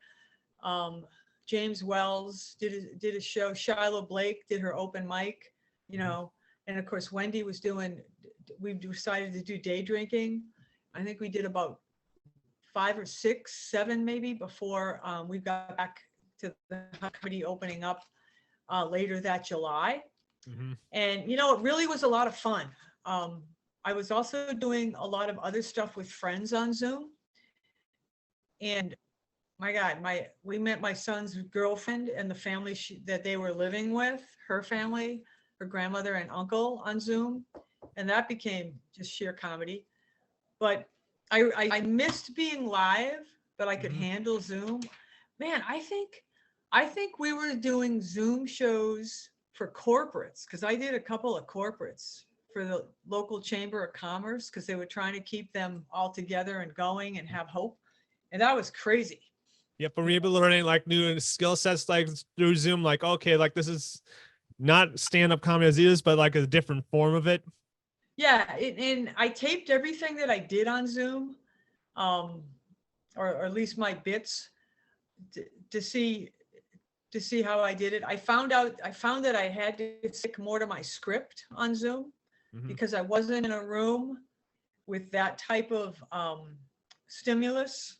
James Wells did a show. Shiloh Blake did her open mic, and of course Wendy was we decided to do day drinking. I think we did about 5 or 6, 7 maybe before we got back to the comedy opening up later that July. Mm-hmm. And it really was a lot of fun. I was also doing a lot of other stuff with friends on Zoom. And my God, we met my son's girlfriend and the family that they were living with, her family, her grandmother and uncle on Zoom. And that became just sheer comedy. But I missed being live, but I could handle Zoom. Man, I think we were doing Zoom shows for corporates, because I did a couple of corporates for the local chamber of commerce, because they were trying to keep them all together and going and have hope. And that was crazy. Yep, but we're able to learn like new skill sets like through Zoom. Like, okay, like this is not stand-up comedy as it is, but like a different form of it. Yeah, and I taped everything that I did on Zoom, or at least my bits, to see how I did it. I found that I had to stick more to my script on Zoom, because I wasn't in a room with that type of stimulus.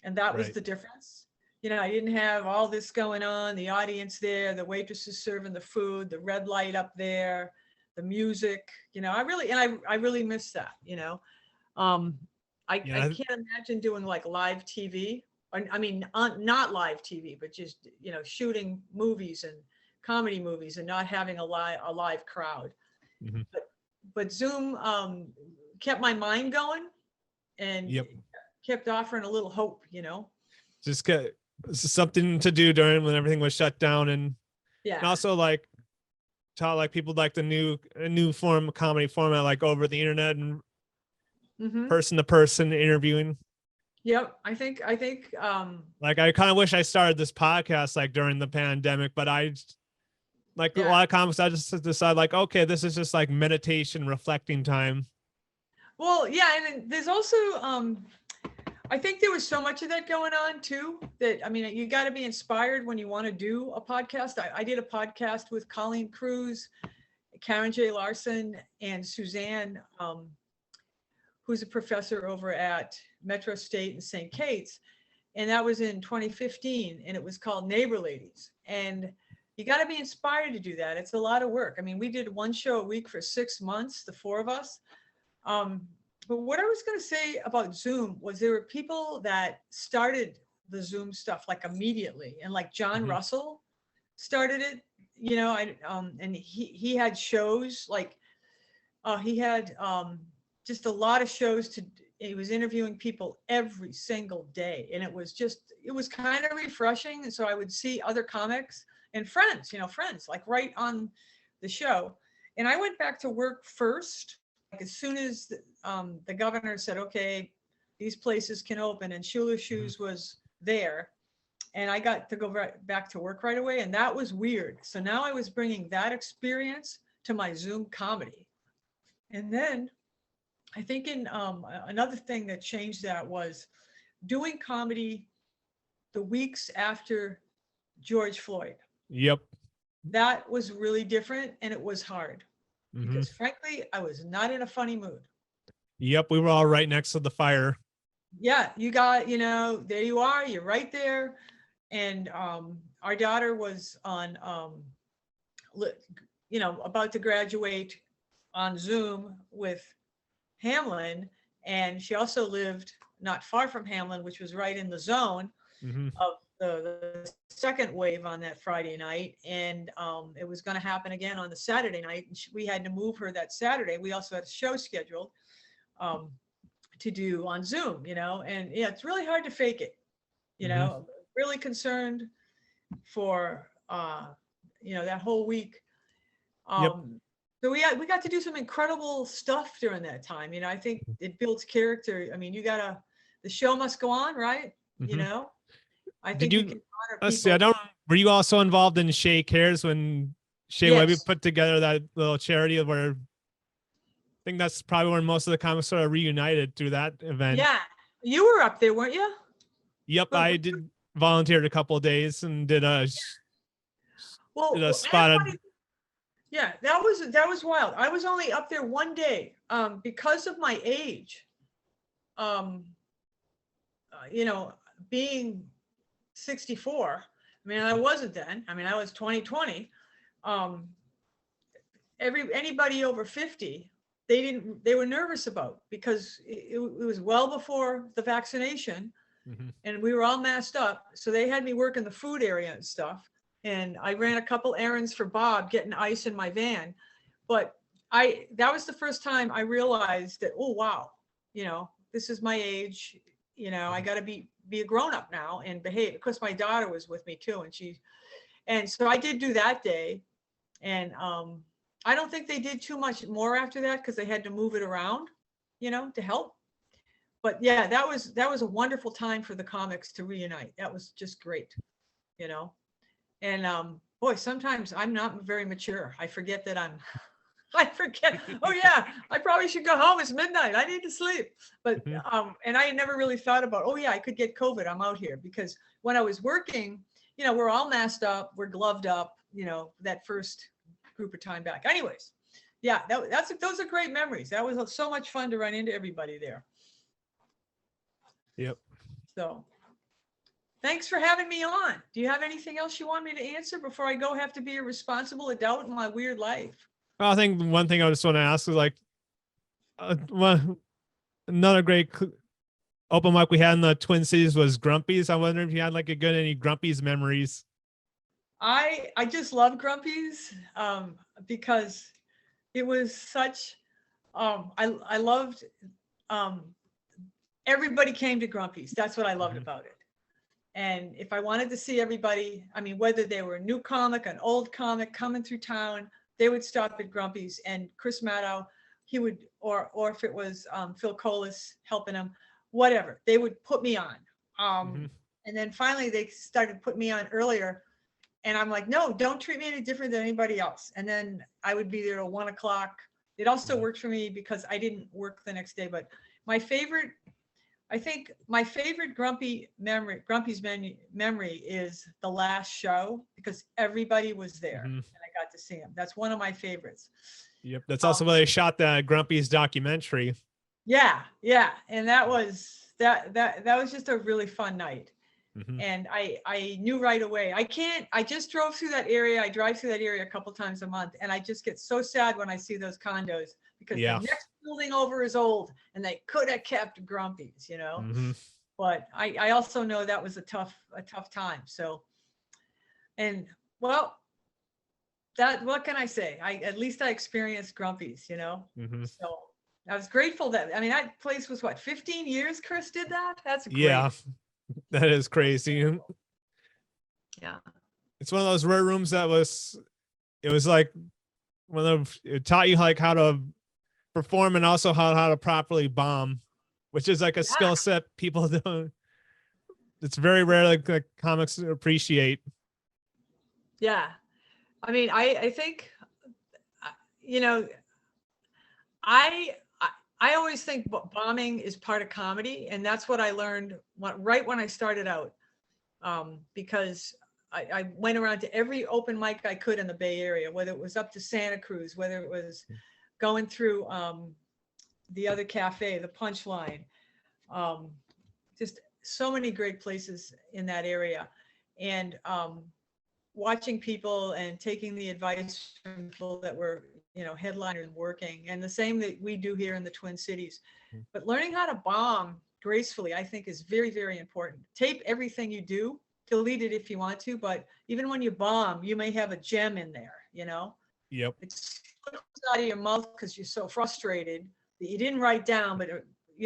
And that was the difference. I didn't have all this going on, the audience there, the waitresses serving the food, the red light up there, the music, I really miss that, I can't imagine doing like live TV. I mean, not live TV, but just, shooting movies and comedy movies and not having a live crowd. Mm-hmm. But Zoom kept my mind going and kept offering a little hope, Just get something to do during when everything was shut down, and also like taught like people like the new form of comedy format, like over the internet and person to person interviewing. Yep, I think like I kind of wish I started this podcast like during the pandemic, but I like a lot of comics, I just decide like, okay, this is just like meditation, reflecting time. Well, yeah, and there's also I think there was so much of that going on too, that, I mean, you got to be inspired when you want to do a podcast. I did a podcast with Colleen Cruz, Karen J. Larson, and Suzanne, who's a professor over at Metro State in St. Kate's. And that was in 2015, and it was called Neighbor Ladies. And you got to be inspired to do that. It's a lot of work. I mean, we did one show a week for 6 months, the 4 of us. But what I was going to say about Zoom was there were people that started the Zoom stuff like immediately, and like John Russell started it, and he had shows like he had just a lot of shows he was interviewing people every single day, and it was kind of refreshing. And so I would see other comics and friends like right on the show. And I went back to work first. Like as soon as the governor said, okay, these places can open, and Schuler Shoes was there, and I got to go right back to work right away. And that was weird. So now I was bringing that experience to my Zoom comedy. And then I think another thing that changed that was doing comedy the weeks after George Floyd. Yep. That was really different, and it was hard. Because frankly, I was not in a funny mood. Yep, we were all right next to the fire. Yeah, you got, there you are, you're right there. And our daughter was on, about to graduate on Zoom with Hamlin. And she also lived not far from Hamlin, which was right in the zone of the second wave on that Friday night. And it was going to happen again on the Saturday night. And we had to move her that Saturday. We also had a show scheduled to do on Zoom, and yeah, it's really hard to fake it, Mhm. really concerned for, that whole week. Yep. So we got to do some incredible stuff during that time. I think it builds character. I mean, the show must go on, right? Mhm. I Did think you you, can honor let's see, I people. don't, were you also involved in Shay Cares when Shay Webby Yes. put together that little charity where I think that's probably where most of the comics sort of reunited through that event. Yeah. You were up there, weren't you? Yep, But I did volunteered a couple of days and did a and spot. funny, yeah, that was wild. I was only up there one day, because of my age. Um, being 64. I mean, I wasn't then. I mean, I was 2020. Um, anybody over 50, they were nervous about, because it was well before the vaccination, Mhm. and we were all masked up. So they had me work in the food area and stuff. And I ran a couple errands for Bob, getting ice in my van. But that was the first time I realized that, oh, wow, this is my age. I got to be a grown up now and behave. Of course, my daughter was with me too. And so I did do that day. And I don't think they did too much more after that, because they had to move it around, to help. But yeah, that was a wonderful time for the comics to reunite. That was just great, you know. And boy, sometimes I'm not very mature. I forget that I forget. Oh yeah, I probably should go home. It's midnight. I need to sleep. But Mhm. and I never really thought about, oh yeah, I could get COVID. I'm out here. Because when I was working, we're all masked up, we're gloved up, that first group of time back. Anyways, yeah, those are great memories. That was so much fun to run into everybody there. Yep. So thanks for having me on. Do you have anything else you want me to answer before I go have to be a responsible adult in my weird life? Well, I think one thing I just want to ask is like, another great open mic we had in the Twin Cities was Grumpy's. I wonder if you had like any Grumpy's memories. I just love Grumpy's, because it was such, I loved, um, everybody came to Grumpy's. That's what I loved about it. And if I wanted to see everybody, I mean, whether they were a new comic, an old comic coming through town, they would stop at Grumpy's. And Chris Maddow, he would, or if it was Phil Colas helping him, whatever, they would put me on. And then finally they started putting me on earlier. And I'm like, no, don't treat me any different than anybody else. And then I would be there till 1 o'clock. It also worked for me because I didn't work the next day. But I think my favorite Grumpy's memory is the last show, because everybody was there and I got to see him. That's one of my favorites. Yep. That's also where they shot the Grumpy's documentary. Yeah. Yeah. And that was just a really fun night. And I knew right away, I just drove through that area. I drive through that area a couple times a month. And I just get so sad when I see those condos, because the next building over is old and they could have kept Grumpy's, But I also know that was a tough time. So, and well, what can I say? At least I experienced Grumpy's, So I was grateful that, I mean, that place was what, 15 years Chris did that? That's great. Yeah. That is crazy. Yeah. It's one of those rare rooms it was like it taught you like how to perform and also how to properly bomb, which is like a skill set people don't. It's very rare like comics appreciate. Yeah. I mean, I think, I always think bombing is part of comedy, and that's what I learned right when I started out, because I went around to every open mic I could in the Bay Area, whether it was up to Santa Cruz, whether it was going through the other cafe, the Punchline, just so many great places in that area, and watching people and taking the advice from people that were, headliners working, and the same that we do here in the Twin Cities. But learning how to bomb gracefully, I think, is very, very important. Tape everything you do, delete it if you want to, but even when you bomb, you may have a gem in there, Yep. It's out of your mouth because you're so frustrated that you didn't write down, but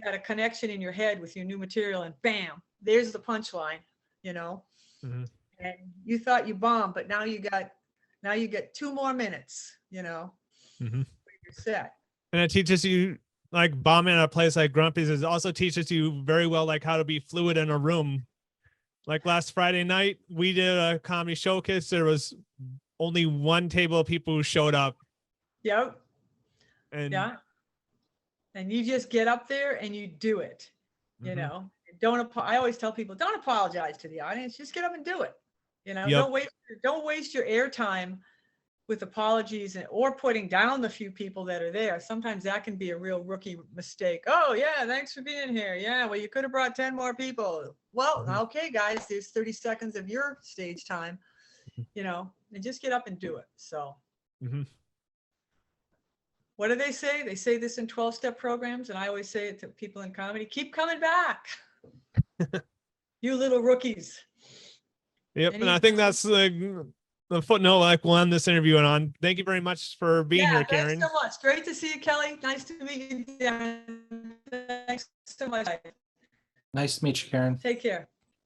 had a connection in your head with your new material, and bam, there's the punchline, you know. Mhm. And you thought you bombed, but now you get 2 more minutes, you know, Mhm. you're set. And it teaches you, like, bombing at a place like Grumpy's, it also teaches you very well, like, how to be fluid in a room. Like last Friday night, we did a comedy showcase. There was only one table of people who showed up. Yep. And Yeah. And you just get up there and you do it, you Mhm. know. I always tell people, don't apologize to the audience, just get up and do it. You know, Yep. don't waste your airtime with apologies or putting down the few people that are there. Sometimes that can be a real rookie mistake. Oh yeah, thanks for being here. Yeah, well, you could have brought 10 more people. Well, Mhm. okay, guys, there's 30 seconds of your stage time, you know, and just get up and do it. So Mhm. what do they say? They say this in 12-step programs, and I always say it to people in comedy, keep coming back. You little rookies. Yep. And I Any think that's the footnote, like, we'll end this interview on. Thank you very much for being here, Thanks Karen. so much. Great to see you, Kelly. Nice to meet you, Darren. Thanks so much. Nice to meet you, Karen. Take care.